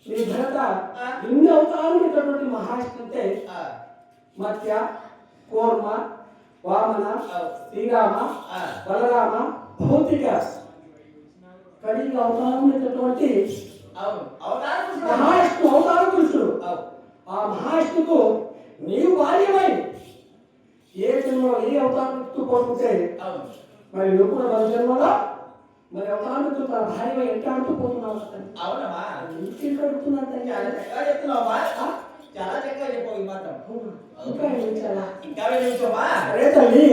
నీ భరత ఇన్ని అవతారాలు ఇటువంటి మహావిష్ణుంటే మత్స్య కూర్మ వామన శ్రీరామ బలరామ భౌతిక కలిగి అవతారం ఇటువంటి మహావిష్ణు అవతార పురుషుడు. ఆ మహావిష్ణుకు నీవు భార్యమై ఏ జన్మలో ఏ అవతారం కోరుకుంటే మరి నువ్వు కూడా మన జన్మలో మరి అవతారంతో తన భార్య ఎంటాడుతూ పోతున్నావు. అవునమ్మా ఇంటికి అడుగుతున్నా చెప్తున్నావా? చాలా చక్కగా చెప్పావు. ఈ మాత్రం ఇంకా వినిపించమ్మా. అరే తల్లి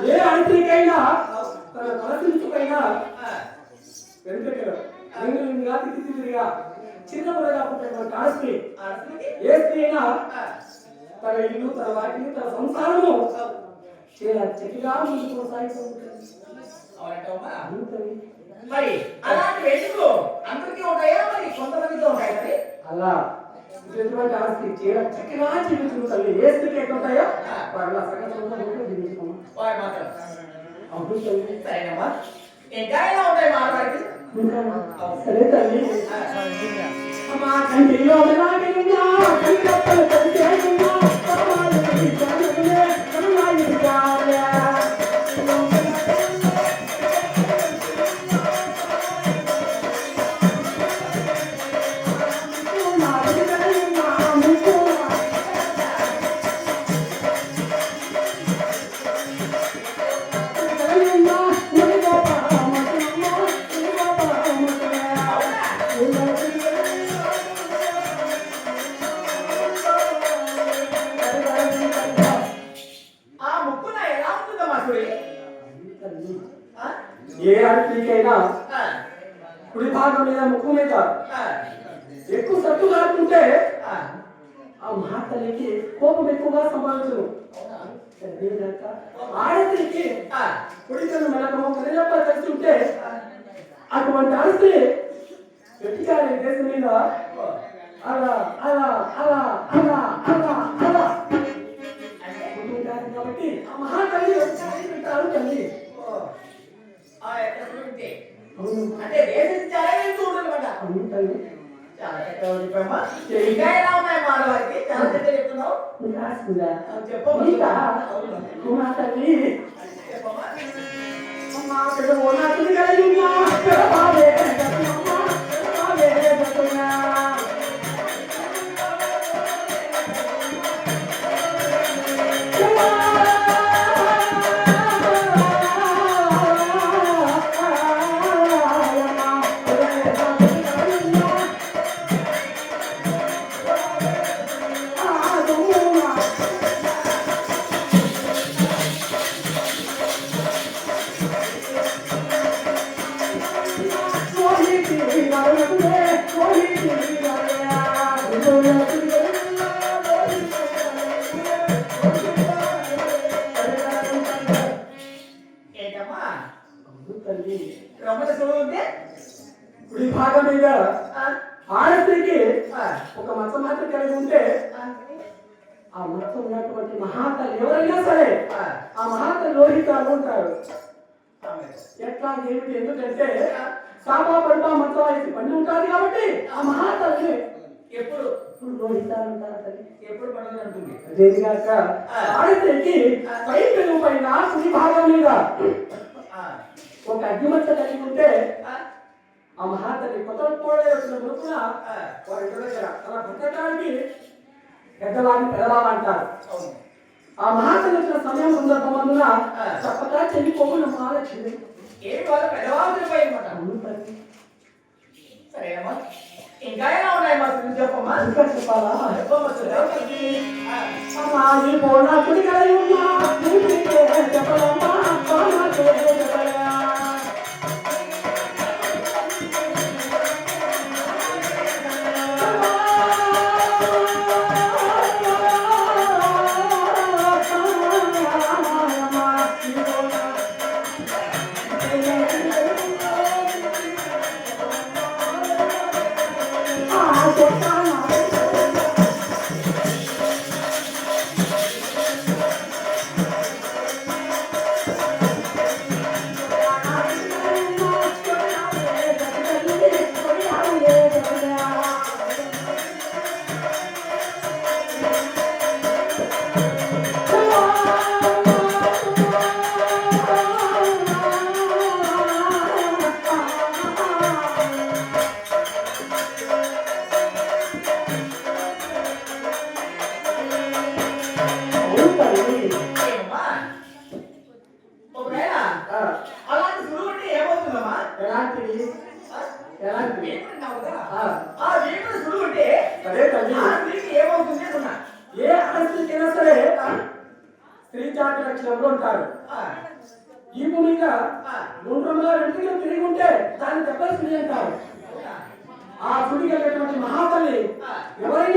ఏ అంత్రికైనా తన తలసించుకైనా వెంకటగా తిరిగిగా చిన్నప్పుడుగా పుట్టినటువంటి ఆస్తి ఏ స్త్రీ అయినా తన ఇల్లు తన వాటిని తన సంసారము చక్కగా ముందు కొనసాగుతుంది. మరి అలాంటి వెతుకులు అందరికీ ఉంటాయా? మరి కొంతమందితో ఉంటాయి మరి అలా ఇటువంటి ఆస్తి చీర చక్కగా జీవించుకుని తల్లి ఏ స్థితి ఎట్లుంటాయో వాళ్ళ సగం జీవించుకోమా వాడు మాత్రం అవును తల్లి. సరేనమ్మా ఇంకా ఎలా ఉంటాయి మాట్లాడి సరే తల్లి అమ్మా కంటిలో ఏ ఆడపికైనా కుడి భాగం మీద ముక్కు మీద ఎక్కువ సత్తు కాకుంటే ఆ మహాతల్లికి కోపం ఎక్కువగా సంభవించను. ఆడపికి కుడి కన్ను మెలకము కనిలప్ప చేస్తుంటే అటువంటి ఆస్తి గట్టిగా దేశం మీద అలా అలా అలా అలా అలా అలా కాబట్టి ఆ మహాతల్లి పెట్టారు తల్లి. అంటే దేశం చాలా వెళ్తూ ఉంటుంది. చాలా చక్కగా చెప్పమ్మా. ఇంకా ఎలా ఉన్నాయి మానవారికి? చాలా చక్కగా చెప్తున్నావు. చెప్పమ్మా. ఓ నా తుది కలియున్నా పెరపాలే గతునమ్మ పెరపాలే గతునా ఏంటమ్మా తల్లి రమణ సులువు ఉంటే కుడి భాగం మీద ఆ, ఆడస్త్రీకి ఆ, ఒక మచ్చ మాత్రం కలిగి ఉంటే ఆ, ఆ మచ్చ ఉన్నటువంటి మహాతల్లి ఎవరైనా సరే ఆ, ఆ మహాతల్లి లోహిత ఉంటారు. ఆమె. ఎట్లా ఏమిటి ఎందుకంటే సాపా పడతా మచ్చ వయసు పండి ఉంటారు కాబట్టి ఆ మహాతల్లి ఎప్పుడు లోహిత అంటారు తల్లి. ఎప్పుడు పండుగ ఉంటుంది అదేవిగాక ఆడస్త్రీకి పై పెరుగు పైన కుడి భాగం మీద ఆ, ఒక అగ్గిమచ్చ కలిగి ఉంటే ఆ, ఆ మహాతల్లి కొత్త కోడలు వచ్చిన మునుపున ఆ, వారి ఇంటి దగ్గర అలా బ్రతకడానికి పెద్దవాడిని పెదవాళ్ళు అంటారు. అవును. ఆ మహాతల్లి వచ్చిన సమయం సందర్భమందున చెప్పక చెల్లిపోకుండా మహాలక్ష్మి ఏమి వాళ్ళ పెద్దవాళ్ళు పోయి అనమాట అవును తల్లి. సరేనమ్మా ఇంకా ఎలా ఉన్నాయి మా సులువు చెప్పమ్మా ఇంకా చెప్పాలా చెప్పమ్మా సులువు. ఆ, అమ్మాయి పోనా కుడి కలిగి ఉన్నా నీకే చెప్పలమ్మా పానాకే చెప్పలయా ఏమమ్మా ఒకవేళ అలాంటి సులువు అంటే ఏమవుతుందమ్మా ఎలాంటివి ఆ, ఎలాంటివి వేపుడు అన్నావు కదా ఆ, ఆ వేపుడు సులువు అంటే సరే తల్లి ఆ స్త్రీకి ఏమవుతుంది అన్నా ఏ ఆడస్త్రీకైనా సరే స్త్రీ జాతి లక్షణంలో ఉంటారు. ఆ, ఈ భూమిగా ఆ, గుండ్రంగా వెంట్రుకలు తిరిగి ఉంటే దాన్ని దెబ్బలు స్త్రీ అంటారు. అవునా? ఆ గుడి కలిగినటువంటి మహాతల్లి ఆ, ఎవరైనా